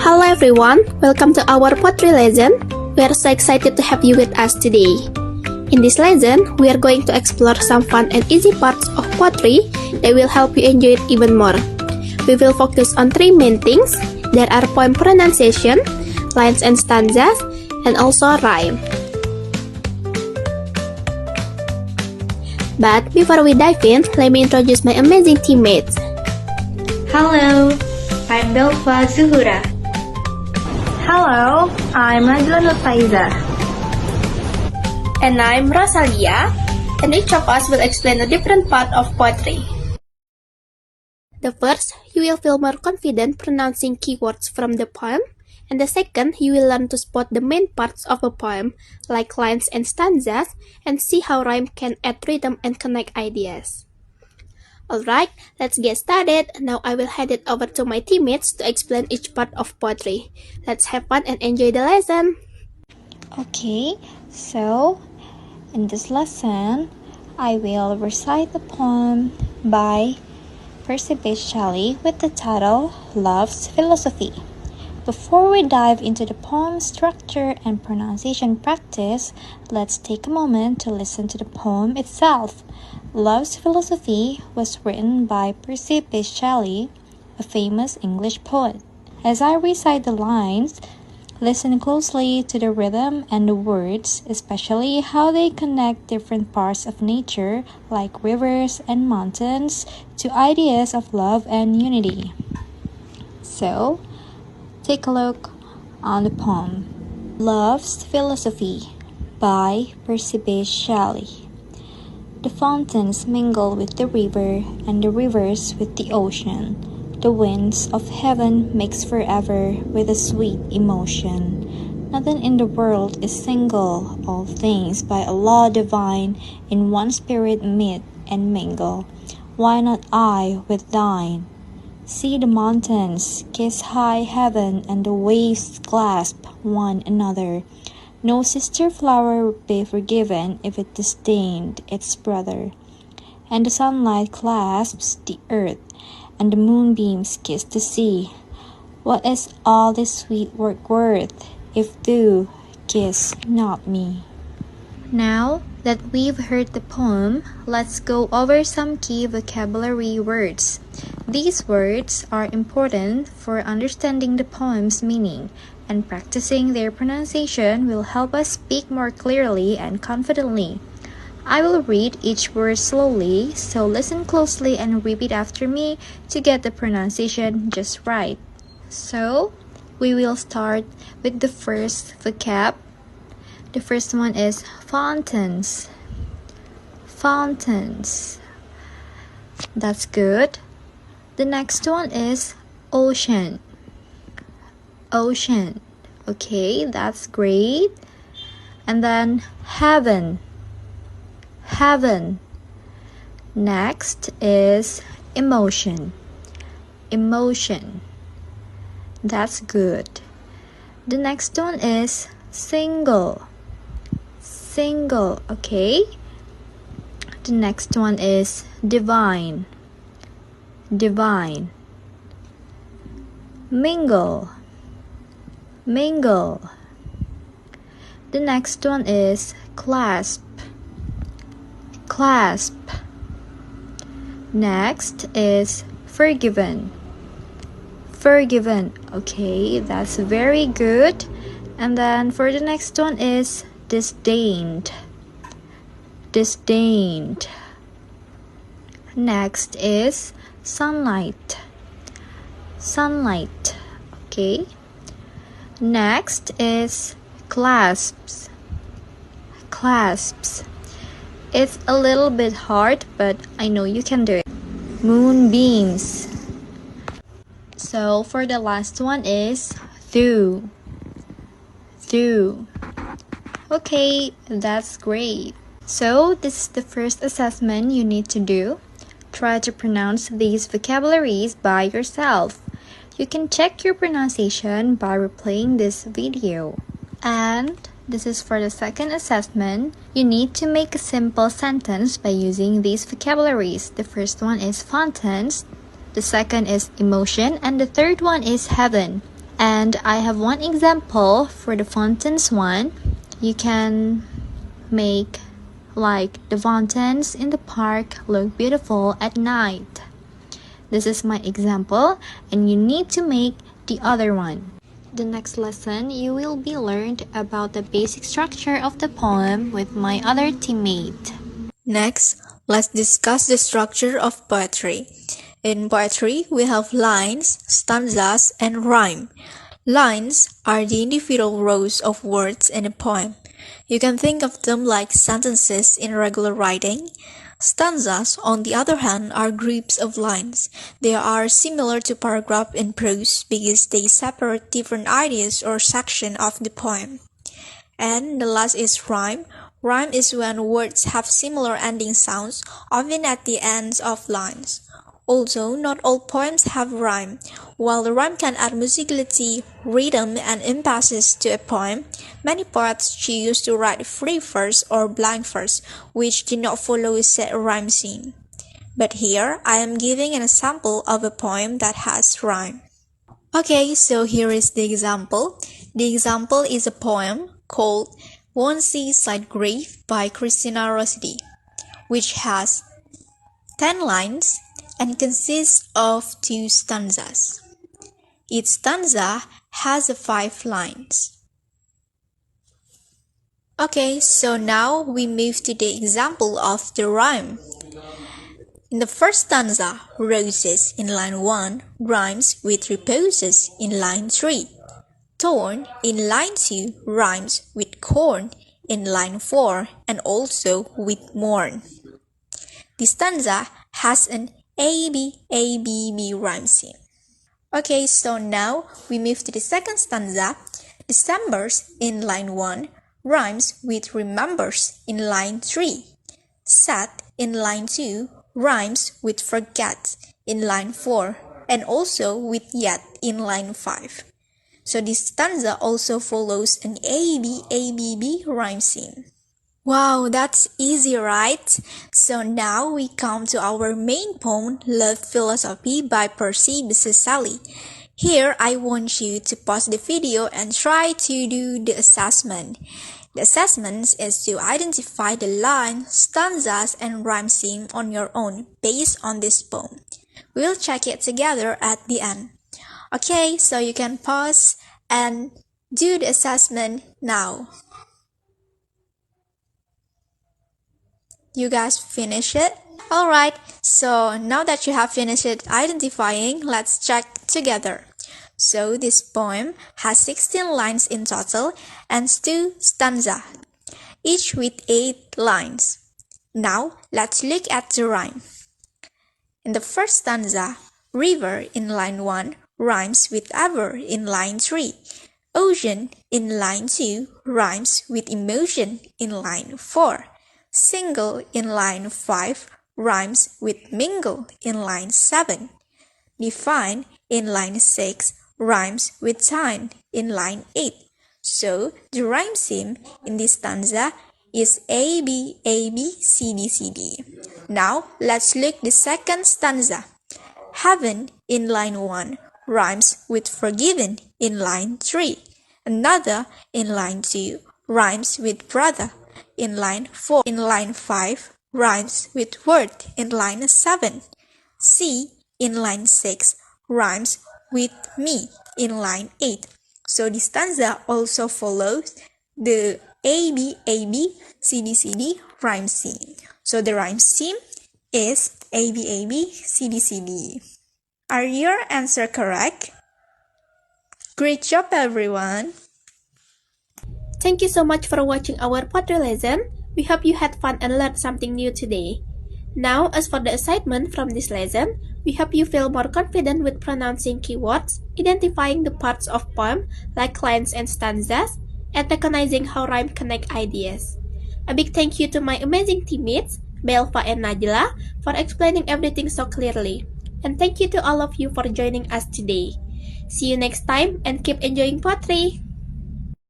Hello everyone, welcome to our poetry lesson. We are so excited to have you with us today. In this lesson, we are going to explore some fun and easy parts of poetry that will help you enjoy it even more. We will focus on three main things. There are poem pronunciation, lines and stanzas, and also rhyme. But before we dive in, let me introduce my amazing teammates. Hello, I'm Belva Zuhura. Hello, I'm Najla Nur Faiza. And I'm Rosalia, and each of us will explain a different part of poetry. The first, you will feel more confident pronouncing keywords from the poem, and the second, you will learn to spot the main parts of a poem, like lines and stanzas, and see how rhyme can add rhythm and connect ideas. Alright, let's get started. Now I will hand it over to my teammates to explain each part of poetry. Let's have fun and enjoy the lesson. Okay, so in this lesson, I will recite the poem by Shelley with the title Love's Philosophy. Before we dive into the poem's structure and pronunciation practice, let's take a moment to listen to the poem itself. Love's Philosophy was written by Shelley, a famous English poet. As I recite the lines, listen closely to the rhythm and the words, especially how they connect different parts of nature, like rivers and mountains, to ideas of love and unity. So, take a look on the poem. Love's Philosophy by Shelley. The fountains mingle with the river, and the rivers with the ocean. The winds of heaven mix forever with a sweet emotion. Nothing in the world is single, all things by a law divine in one spirit meet and mingle. Why not I with thine? See the mountains kiss high heaven, and the waves clasp one another. No sister flower be forgiven if it disdained its brother. And the sunlight clasps the earth, and the moonbeams kiss the sea. What is all this sweet work worth, if thou kiss not me? Now that we've heard the poem, let's go over some key vocabulary words. These words are important for understanding the poem's meaning, and practicing their pronunciation will help us speak more clearly and confidently. I will read each word slowly, so listen closely and repeat after me to get the pronunciation just right. So, we will start with the first vocab. The first one is fountains. Fountains. That's good. The next one is ocean. Ocean. Okay, that's great. And then heaven. Heaven. Next is emotion. Emotion. That's good. The next one is single. Single. Okay. The next one is divine. Divine. Mingle. Mingle. The next one is clasp. Clasp. Next is forgiven. Forgiven. Okay, that's very good. And then for the next one is disdained. Disdained. Next is sunlight. Sunlight. Okay. Next is clasps. Clasps. It's a little bit hard, but I know you can do it. Moonbeams. So for the last one is through. Through. Okay, that's great. So this is the first assessment you need to do. Try to pronounce these vocabularies by yourself. You can check your pronunciation by replaying this video. And this is for the second assessment. You need to make a simple sentence by using these vocabularies. The first one is fountains, the second is emotion, and the third one is heaven. And I have one example for the fountains one. You can make like the fountains in the park look beautiful at night. This is my example, and you need to make the other one. The next lesson, you will be learned about the basic structure of the poem with my other teammate. Next, let's discuss the structure of poetry. In poetry, we have lines, stanzas, and rhyme. Lines are the individual rows of words in a poem. You can think of them like sentences in regular writing. Stanzas, on the other hand, are groups of lines. They are similar to paragraph in prose because they separate different ideas or sections of the poem. And the last is rhyme. Rhyme is when words have similar ending sounds, often at the ends of lines. Also, not all poems have rhyme. While the rhyme can add musicality, rhythm, and emphasis to a poem, many poets choose to write free verse or blank verse, which do not follow a set rhyme scheme. But here, I am giving an example of a poem that has rhyme. Okay, so here is the example. The example is a poem called One Seaside Grave by Christina Rossetti, which has 10 lines and consists of 2 stanzas. Each stanza has 5 lines. Okay, so now we move to the example of the rhyme. In the first stanza, roses in line 1 rhymes with reposes in line 3. Thorn in line 2 rhymes with corn in line 4 and also with morn. The stanza has an A-B rhyme scheme. Okay, so now we move to the second stanza. Decembers in line 1 rhymes with remembers in line 3. Sad in line 2 rhymes with forget in line 4 and also with yet in line 5. So this stanza also follows an A-B rhyme scheme. Wow, that's easy, right? So now we come to our main poem, Love Philosophy by Percy Bysshe Shelley. Here, I want you to pause the video and try to do the assessment. The assessment is to identify the line, stanzas, and rhyme scheme on your own based on this poem. We'll check it together at the end. Okay, so you can pause and do the assessment now. You guys finish it? Alright, so now that you have finished it identifying, let's check together. So this poem has 16 lines in total and 2 stanzas, each with 8 lines. Now, let's look at the rhyme. In the first stanza, river in line 1 rhymes with ever in line 3. Ocean in line 2 rhymes with emotion in line 4. Single in line 5 rhymes with mingle in line 7. Define in line 6 rhymes with time in line 8. So, the rhyme scheme in this stanza is A-B, C-D, C-D. Now, let's look the second stanza. Heaven in line 1 rhymes with forgiven in line 3. Another in line 2 rhymes with brother in line 4. In line 5 rhymes with word in line 7. C in line 6 rhymes with me in line 8. So the stanza also follows the A-B, C-D, C-D rhyme scheme. So the rhyme scheme is A-B, C-D, C-D. Are your answer correct? Great job, everyone! Thank you so much for watching our poetry lesson. We hope you had fun and learned something new today. Now, as for the assignment from this lesson, we hope you feel more confident with pronouncing keywords, identifying the parts of poem like lines and stanzas, and recognizing how rhyme connect ideas. A big thank you to my amazing teammates, Belva and Najla, for explaining everything so clearly. And thank you to all of you for joining us today. See you next time and keep enjoying poetry!